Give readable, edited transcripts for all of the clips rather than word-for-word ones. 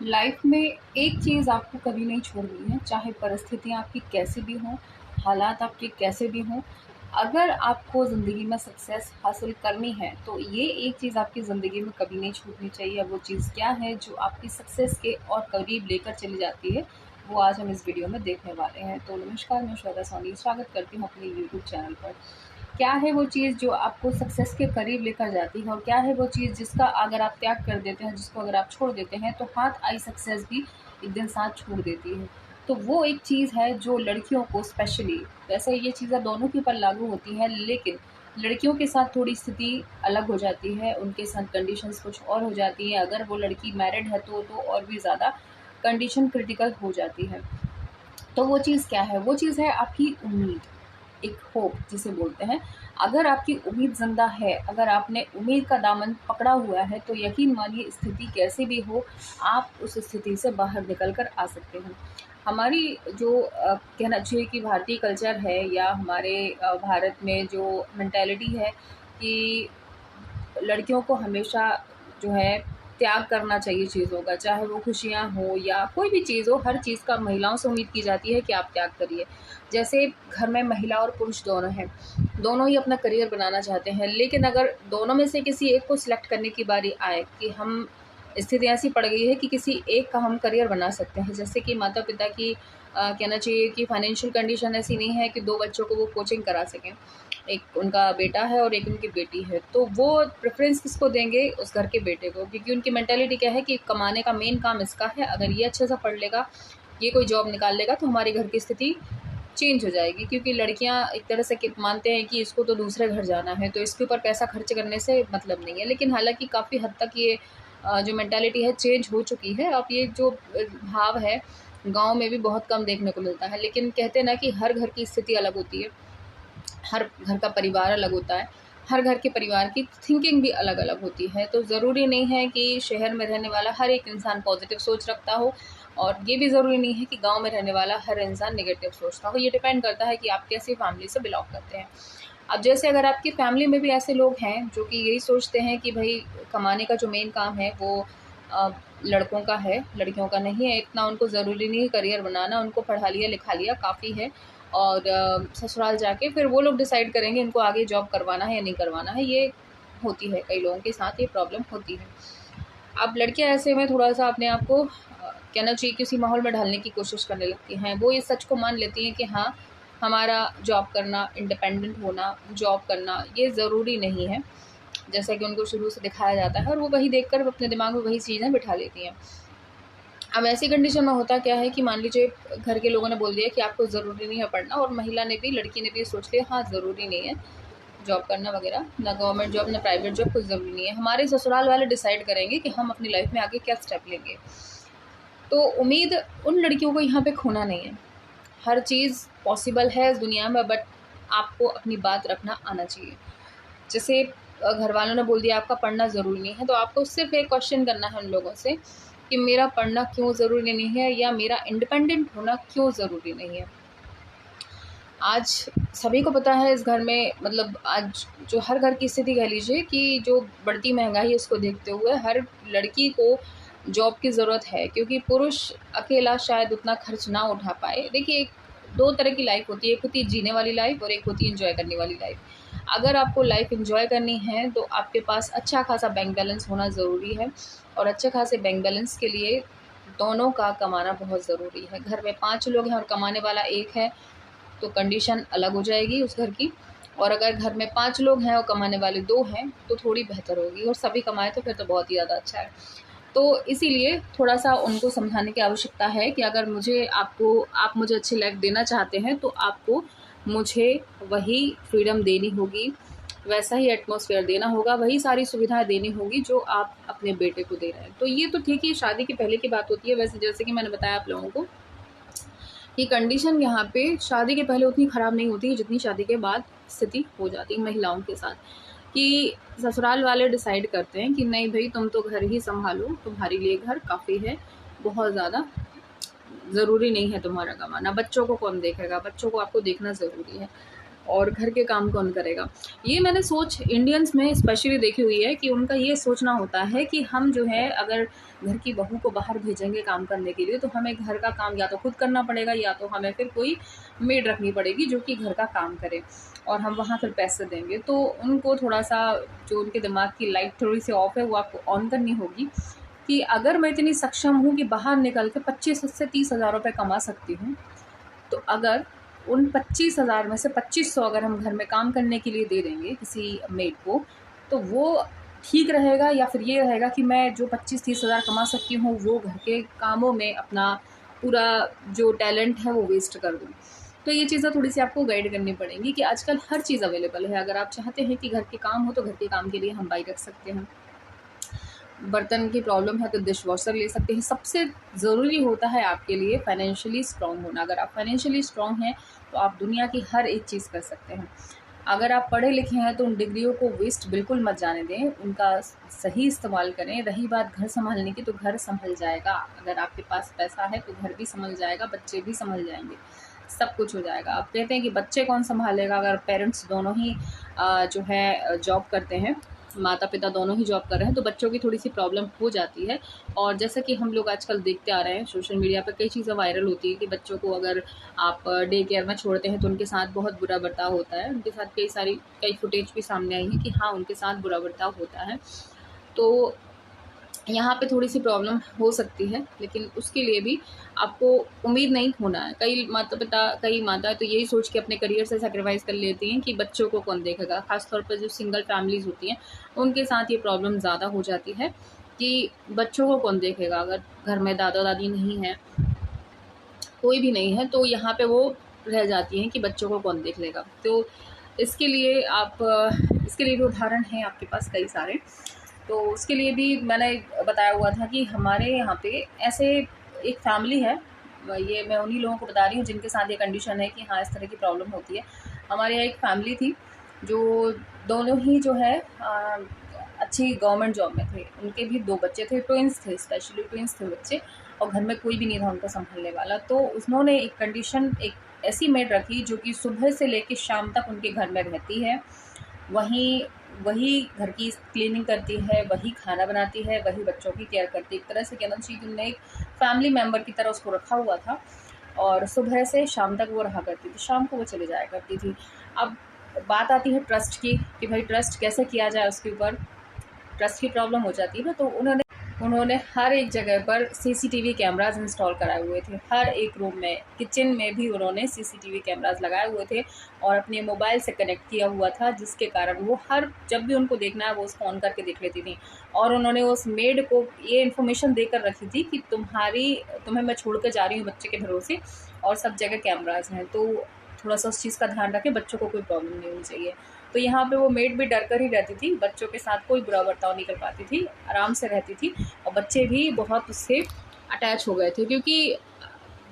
Life में एक चीज़ आपको कभी नहीं छोड़नी है, चाहे परिस्थितियाँ आपकी कैसी भी हों, हालात आपके कैसे भी हों। अगर आपको ज़िंदगी में सक्सेस हासिल करनी है, तो ये एक चीज़ आपकी ज़िंदगी में कभी नहीं छूटनी चाहिए। वो चीज़ क्या है जो आपकी सक्सेस के और करीब लेकर चली जाती है, वो आज हम इस वीडियो में देखने वाले हैं। तो नमस्कार, मैं श्वेता सोनी स्वागत करती हूँ अपने यूट्यूब चैनल पर। क्या है वो चीज़ जो आपको सक्सेस के करीब लेकर जाती है, और क्या है वो चीज़ जिसका अगर आप त्याग कर देते हैं, जिसको अगर आप छोड़ देते हैं, तो हाथ आई सक्सेस भी एक दिन साथ छोड़ देती है। तो वो एक चीज़ है जो लड़कियों को स्पेशली, वैसे ये चीज़ें दोनों के ऊपर लागू होती हैं, लेकिन लड़कियों के साथ थोड़ी स्थिति अलग हो जाती है, उनके साथ कंडीशंस कुछ और हो जाती है। अगर वो लड़की मैरिड है तो और भी ज़्यादा कंडीशन क्रिटिकल हो जाती है। तो वो चीज़ क्या है? वो चीज़ है आपकी उम्मीद, एक होप जिसे बोलते हैं। अगर आपकी उम्मीद ज़िंदा है, अगर आपने उम्मीद का दामन पकड़ा हुआ है, तो यकीन मानिए स्थिति कैसी भी हो, आप उस स्थिति से बाहर निकल कर आ सकते हैं। हमारी जो कहना चाहिए कि भारतीय कल्चर है, या हमारे भारत में जो मेंटालिटी है कि लड़कियों को हमेशा जो है त्याग करना चाहिए चीज़ों का, चाहे वो खुशियाँ हो या कोई भी चीज़ हो, हर चीज़ का महिलाओं से उम्मीद की जाती है कि आप त्याग करिए। जैसे घर में महिला और पुरुष दोनों हैं, दोनों ही अपना करियर बनाना चाहते हैं, लेकिन अगर दोनों में से किसी एक को सिलेक्ट करने की बारी आए कि हम, स्थिति ऐसी पड़ गई है कि किसी एक का हम करियर बना सकते हैं, जैसे कि माता-पिता की कहना चाहिए कि फाइनेंशियल कंडीशन ऐसी नहीं है कि 2 बच्चों को वो कोचिंग करा सकें। एक उनका बेटा है और एक उनकी बेटी है, तो वो प्रेफ़रेंस किसको देंगे? उस घर के बेटे को, क्योंकि उनकी मेंटालिटी क्या है कि कमाने का मेन काम इसका है, अगर ये अच्छे से पढ़ लेगा, ये कोई जॉब निकाल लेगा, तो हमारे घर की स्थिति चेंज हो जाएगी। क्योंकि लड़कियाँ एक तरह से कि मानते हैं कि इसको तो दूसरे घर जाना है, तो इसके ऊपर पैसा खर्च करने से मतलब नहीं है। लेकिन हालाँकि काफ़ी हद तक ये जो मेंटालिटी है चेंज हो चुकी है। अब ये जो भाव है, गाँव में भी बहुत कम देखने को मिलता है। लेकिन कहते हैं ना कि हर घर की स्थिति अलग होती है, हर घर का परिवार अलग होता है, हर घर के परिवार की थिंकिंग भी अलग-अलग होती है। तो ज़रूरी नहीं है कि शहर में रहने वाला हर एक इंसान पॉज़िटिव सोच रखता हो, और ये भी ज़रूरी नहीं है कि गाँव में रहने वाला हर इंसान नेगेटिव सोचता हो। ये डिपेंड करता है कि आप कैसी फैमिली से बिलॉन्ग करते हैं। अब जैसे अगर आपकी फैमिली में भी ऐसे लोग हैं जो कि यही सोचते हैं कि भई कमाने का जो मेन काम है वो अ, लड़कों का है, लड़कियों का नहीं है, इतना उनको ज़रूरी नहीं है करियर बनाना, उनको पढ़ा लिया लिखा लिया काफ़ी है, और ससुराल जाके फिर वो लोग डिसाइड करेंगे इनको आगे जॉब करवाना है या नहीं करवाना है। ये होती है, कई लोगों के साथ ये प्रॉब्लम होती है। अब लड़कियाँ ऐसे में थोड़ा-सा अपने आप को कहना चाहिए कि उसी माहौल में ढालने की कोशिश करने लगती हैं। वो इस सच को मान लेती हैं कि हाँ, हमारा जॉब करना, इंडिपेंडेंट होना, जॉब करना ये ज़रूरी नहीं है, जैसा कि उनको शुरू से दिखाया जाता है, और वो वही देखकर अपने दिमाग में वही चीज़ें बिठा लेती हैं। अब ऐसी कंडीशन में होता क्या है कि मान लीजिए घर के लोगों ने बोल दिया कि आपको ज़रूरी नहीं है पढ़ना, और महिला ने भी, लड़की ने भी सोच लिया हाँ, ज़रूरी नहीं है जॉब करना वगैरह, ना गवर्नमेंट जॉब ना प्राइवेट जॉब, कुछ ज़रूरी नहीं है। हमारे ससुराल वाले डिसाइड करेंगे कि हम अपनी लाइफ में आगे क्या स्टेप लेंगे। तो उम्मीद उन लड़कियों को यहाँ पे खोना नहीं है। हर चीज़ पॉसिबल है इस दुनिया में, बट आपको अपनी बात रखना आना चाहिए। जैसे घर वालों ने बोल दिया आपका पढ़ना ज़रूरी नहीं है, तो आपको सिर्फ़ एक क्वेश्चन करना है उन लोगों से कि मेरा पढ़ना क्यों ज़रूरी नहीं है, या मेरा इंडिपेंडेंट होना क्यों ज़रूरी नहीं है। आज सभी को पता है इस घर में, मतलब आज जो हर घर की स्थिति कह लीजिए कि जो बढ़ती महँगाई है उसको देखते हुए हर लड़की को जॉब की ज़रूरत है, क्योंकि पुरुष अकेला शायद उतना खर्च ना उठा पाए। देखिए, 2 तरह की लाइफ़ होती है, एक होती है जीने वाली लाइफ़ और एक होती है एन्जॉय करने वाली लाइफ़। अगर आपको लाइफ़ एन्जॉय करनी है तो आपके पास अच्छा खासा बैंक बैलेंस होना ज़रूरी है, और अच्छे खासे बैंक बैलेंस के लिए दोनों का कमाना बहुत ज़रूरी है। घर में 5 लोग हैं और कमाने वाला 1 है, तो कंडीशन अलग हो जाएगी उस घर की, और अगर घर में 5 लोग हैं और कमाने वाले 2 हैं, तो थोड़ी बेहतर होगी, और सभी कमाएँ तो फिर तो बहुत ही ज़्यादा अच्छा है। तो इसीलिए थोड़ा-सा उनको समझाने की आवश्यकता है कि अगर आप मुझे अच्छी लाइफ़ देना चाहते हैं, तो आपको मुझे वही फ्रीडम देनी होगी, वैसा ही एटमॉस्फेयर देना होगा, वही सारी सुविधाएँ देनी होगी जो आप अपने बेटे को दे रहे हैं। तो ये तो ठीक है, शादी के पहले की बात होती है। वैसे जैसे कि मैंने बताया आप लोगों को कि कंडीशन यहाँ पे शादी के पहले उतनी ख़राब नहीं होती है जितनी शादी के बाद स्थिति हो जाती है महिलाओं के साथ, कि ससुराल वाले डिसाइड करते हैं कि नहीं भई तुम तो घर ही सँभालो, तुम्हारे लिए घर काफ़ी है, बहुत ज़्यादा ज़रूरी नहीं है तुम्हारा कमाना, बच्चों को कौन देखेगा, बच्चों को आपको देखना ज़रूरी है। और घर के काम कौन करेगा। ये मैंने सोच इंडियंस में स्पेशली देखी हुई है कि उनका ये सोचना होता है कि हम जो है अगर घर की बहू को बाहर भेजेंगे काम करने के लिए तो हमें घर का काम या तो खुद करना पड़ेगा या तो हमें फिर कोई मेड रखनी पड़ेगी जो कि घर का काम करे और हम वहाँ फिर पैसे देंगे। तो उनको थोड़ा सा जो उनके दिमाग की लाइट थोड़ी सी ऑफ है वो आपको ऑन करनी होगी कि अगर मैं इतनी सक्षम हूँ कि बाहर निकल के 25 से 30,000 रुपये कमा सकती हूँ, तो अगर उन 25,000 में से 2500 अगर हम घर में काम करने के लिए दे देंगे किसी मेड को, तो वो ठीक रहेगा या फिर ये रहेगा कि मैं जो 25-30,000 कमा सकती हूँ वो घर के कामों में अपना पूरा जो टैलेंट है वो वेस्ट कर दूँ। तो ये चीज़ें थोड़ी सी आपको गाइड करनी पड़ेंगी कि आजकल हर चीज़ अवेलेबल है। अगर आप चाहते हैं कि घर के काम हो तो घर के काम के लिए हम बाई रख सकते हैं। बर्तन की प्रॉब्लम है तो डिश वॉशर ले सकते हैं। सबसे ज़रूरी होता है आपके लिए फाइनेंशियली स्ट्रॉन्ग होना। अगर आप फाइनेंशियली स्ट्रॉन्ग हैं तो आप दुनिया की हर एक चीज़ कर सकते हैं। अगर आप पढ़े लिखे हैं तो उन डिग्रियों को वेस्ट बिल्कुल मत जाने दें, उनका सही इस्तेमाल करें। रही बात घर संभालने की, तो घर संभल जाएगा। अगर आपके पास पैसा है तो घर भी संभल जाएगा, बच्चे भी संभल जाएंगे, सब कुछ हो जाएगा। आप कहते हैं कि बच्चे कौन संभालेगा, अगर पेरेंट्स दोनों ही जो है जॉब करते हैं, माता पिता दोनों ही जॉब कर रहे हैं, तो बच्चों की थोड़ी सी प्रॉब्लम हो जाती है। और जैसा कि हम लोग आजकल देखते आ रहे हैं सोशल मीडिया पर कई चीज़ें वायरल होती है कि बच्चों को अगर आप डे केयर में छोड़ते हैं तो उनके साथ बहुत बुरा बर्ताव होता है। उनके साथ कई फुटेज भी सामने आई है कि हाँ, उनके साथ बुरा बर्ताव होता है। तो यहाँ पे थोड़ी सी प्रॉब्लम हो सकती है, लेकिन उसके लिए भी आपको उम्मीद नहीं खोना है। कई माता तो यही सोच के अपने करियर से सैक्रिफाइस कर लेती हैं कि बच्चों को कौन देखेगा। ख़ासतौर पर जो सिंगल फैमिलीज़ होती हैं उनके साथ ये प्रॉब्लम ज़्यादा हो जाती है कि बच्चों को कौन देखेगा। अगर घर में दादा दादी नहीं है, कोई भी नहीं है, तो यहाँ पे वो रह जाती हैं कि बच्चों को कौन देख लेगा। तो इसके लिए इसके लिए भी उदाहरण हैं आपके पास कई सारे। तो उसके लिए भी मैंने बताया हुआ था कि हमारे यहाँ पे ऐसे एक फैमिली है, ये मैं उन्हीं लोगों को बता रही हूँ जिनके साथ ये कंडीशन है कि हाँ, इस तरह की प्रॉब्लम होती है। हमारे यहाँ एक फैमिली थी जो दोनों ही जो है अच्छी गवर्नमेंट जॉब में थे। उनके भी 2 बच्चे थे, ट्विन्स थे, स्पेशली ट्विन्स थे बच्चे, और घर में कोई भी नहीं था उनको संभालने वाला। तो उन्होंने एक ऐसी मेड रखी जो कि सुबह से लेकर शाम तक उनके घर में रहती है, वही घर की क्लीनिंग करती है, वही खाना बनाती है, वही बच्चों की केयर करती है। एक तरह से कहना चाहिए कि उन्होंने एक फैमिली मेम्बर की तरह उसको रखा हुआ था और सुबह से शाम तक वो रहा करती थी, शाम को वो चले जाया करती थी। अब बात आती है ट्रस्ट की कि भाई ट्रस्ट कैसे किया जाए, उसके ऊपर ट्रस्ट की प्रॉब्लम हो जाती है ना। तो उन्होंने हर एक जगह पर सीसीटीवी कैमरास इंस्टॉल कराए हुए थे। हर एक रूम में, किचन में भी उन्होंने सीसीटीवी कैमरास लगाए हुए थे और अपने मोबाइल से कनेक्ट किया हुआ था, जिसके कारण वो जब भी उनको देखना है वो उसको ऑन करके देख लेती थी। और उन्होंने उस मेड को ये इन्फॉर्मेशन देकर रखी थी कि तुम्हें मैं छोड़ कर जा रही हूँ बच्चे के भरोसे, और सब जगह कैमरास हैं, तो थोड़ा सा उस चीज़ का ध्यान रखें, बच्चों को कोई प्रॉब्लम नहीं होनी चाहिए। तो यहाँ पे वो मेड भी डर कर ही रहती थी, बच्चों के साथ कोई बुरा बर्ताव नहीं कर पाती थी, आराम से रहती थी, और बच्चे भी बहुत उससे अटैच हो गए थे। क्योंकि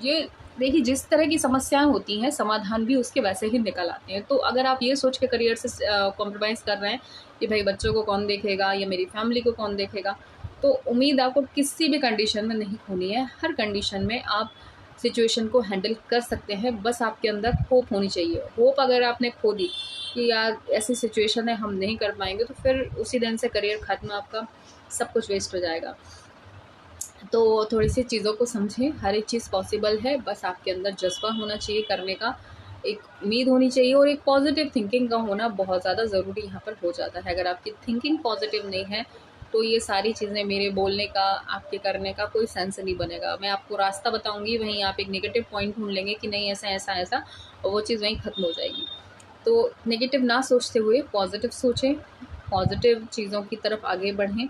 ये देखिए, जिस तरह की समस्याएं होती हैं समाधान भी उसके वैसे ही निकल आते हैं। तो अगर आप ये सोच के करियर से कॉम्प्रोमाइज़ कर रहे हैं कि भाई बच्चों को कौन देखेगा या मेरी फैमिली को कौन देखेगा, तो उम्मीद आपको किसी भी कंडीशन में नहीं खोनी है। हर कंडीशन में आप सिचुएशन को हैंडल कर सकते हैं, बस आपके अंदर होप होनी चाहिए। होप अगर आपने खो दी कि यार ऐसी सिचुएशन है हम नहीं कर पाएंगे, तो फिर उसी दिन से करियर ख़त्म, आपका सब कुछ वेस्ट हो जाएगा। तो थोड़ी सी चीज़ों को समझें, हर एक चीज़ पॉसिबल है, बस आपके अंदर जज्बा होना चाहिए करने का, एक उम्मीद होनी चाहिए, और एक पॉजिटिव थिंकिंग का होना बहुत ज़्यादा ज़रूरी यहाँ पर हो जाता है। अगर आपकी थिंकिंग पॉजिटिव नहीं है तो ये सारी चीज़ें, मेरे बोलने का, आपके करने का कोई सेंस नहीं बनेगा। मैं आपको रास्ता बताऊंगी, वहीं आप एक नेगेटिव पॉइंट ढूंढ लेंगे कि नहीं ऐसा ऐसा ऐसा, और वो चीज़ वहीं ख़त्म हो जाएगी। तो नेगेटिव ना सोचते हुए पॉजिटिव सोचें, पॉजिटिव चीज़ों की तरफ आगे बढ़ें,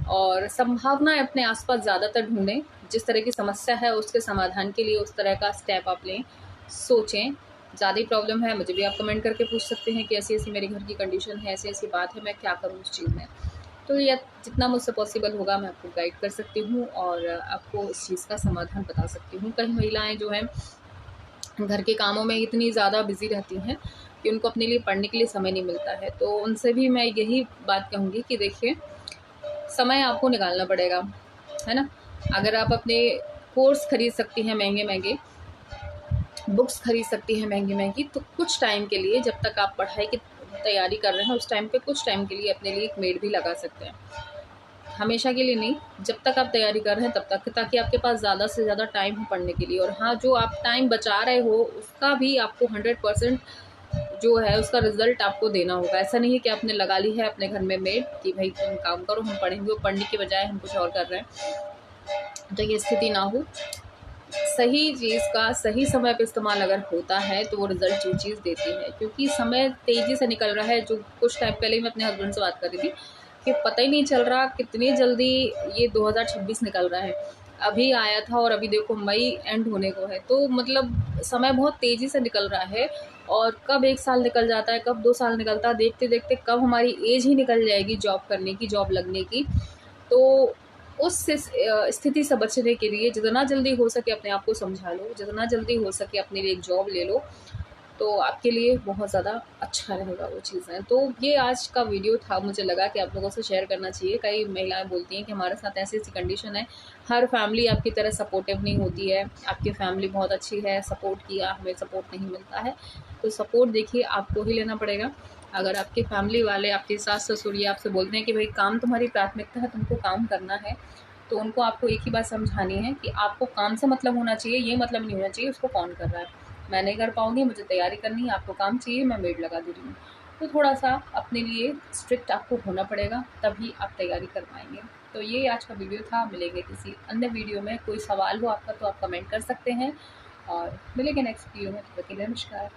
और संभावनाएं अपने आसपास ज़्यादातर ढूंढें। जिस तरह की समस्या है उसके समाधान के लिए उस तरह का स्टेप आप लें, सोचें। ज़्यादा ही प्रॉब्लम है, मुझे भी आप कमेंट करके पूछ सकते हैं कि ऐसी ऐसी मेरे घर की कंडीशन है, ऐसी ऐसी बात है, मैं क्या करूँ उस चीज़ में। तो यह जितना मुझसे पॉसिबल होगा मैं आपको गाइड कर सकती हूँ और आपको इस चीज़ का समाधान बता सकती हूँ। कई महिलाएं जो हैं घर के कामों में इतनी ज़्यादा बिजी रहती हैं कि उनको अपने लिए पढ़ने के लिए समय नहीं मिलता है। तो उनसे भी मैं यही बात कहूँगी कि देखिए, समय आपको निकालना पड़ेगा, है ना। अगर आप अपने कोर्स खरीद सकती हैं महंगे महंगे, बुक्स खरीद सकती हैं महंगी महंगी। तो कुछ टाइम के लिए, जब तक आप पढ़ाई की तैयारी कर रहे हैं उस टाइम पे, कुछ टाइम के लिए अपने लिए एक मेड भी लगा सकते हैं। हमेशा के लिए नहीं, जब तक आप तैयारी कर रहे हैं तब तक, ताकि आपके पास ज़्यादा से ज़्यादा टाइम हो पढ़ने के लिए। और हाँ, जो आप टाइम बचा रहे हो उसका भी आपको 100% जो है उसका रिजल्ट आपको देना होगा। ऐसा नहीं है कि आपने लगा ली है अपने घर में मेड कि भाई तुम काम करो हम पढ़ेंगे, वो पढ़ने के बजाय हम कुछ और कर रहे हैं। तो ये स्थिति ना हो। सही चीज़ का सही समय पे इस्तेमाल अगर होता है तो वो रिज़ल्ट जो चीज़ देती है। क्योंकि समय तेज़ी से निकल रहा है। जो कुछ टाइम पहले ही मैं अपने हस्बैंड से बात कर रही थी कि पता ही नहीं चल रहा कितनी जल्दी ये 2026 निकल रहा है। अभी आया था और अभी देखो मई एंड होने को है। तो मतलब समय बहुत तेज़ी से निकल रहा है। और कब 1 साल निकल जाता है, कब 2 साल निकलता है, देखते देखते कब हमारी एज ही निकल जाएगी जॉब करने की, जॉब लगने की। तो उस स्थिति से बचने के लिए जितना जल्दी हो सके अपने आप को समझा लो, जितना जल्दी हो सके अपने लिए एक जॉब ले लो, तो आपके लिए बहुत ज़्यादा अच्छा रहेगा वो चीज़ें। तो ये आज का वीडियो था, मुझे लगा कि आप लोगों से शेयर करना चाहिए। कई महिलाएं बोलती हैं कि हमारे साथ ऐसी ऐसी कंडीशन है, हर फैमिली आपकी तरह सपोर्टिव नहीं होती है। आपकी फैमिली बहुत अच्छी है, सपोर्ट किया, हमें सपोर्ट नहीं मिलता है। तो सपोर्ट देखिए आपको ही लेना पड़ेगा। अगर आपके फैमिली वाले, आपके सास ससुर ये आपसे बोलते हैं कि भाई काम तुम्हारी प्राथमिकता है, तुमको काम करना है, तो उनको आपको एक ही बात समझानी है कि आपको काम से मतलब होना चाहिए, ये मतलब नहीं होना चाहिए उसको कौन कर रहा है। मैं नहीं कर पाऊँगी, मुझे तैयारी करनी है, आपको काम चाहिए, मैं मेड लगा दे रही हूँ। तो थोड़ा-सा अपने लिए स्ट्रिक्ट आपको होना पड़ेगा, तभी आप तैयारी कर पाएँगे। तो ये आज का वीडियो था, मिलेंगे किसी अन्य वीडियो में। कोई सवाल हो आपका तो आप कमेंट कर सकते हैं और मिलेंगे नेक्स्ट वीडियो में। तब तक के लिए नमस्कार।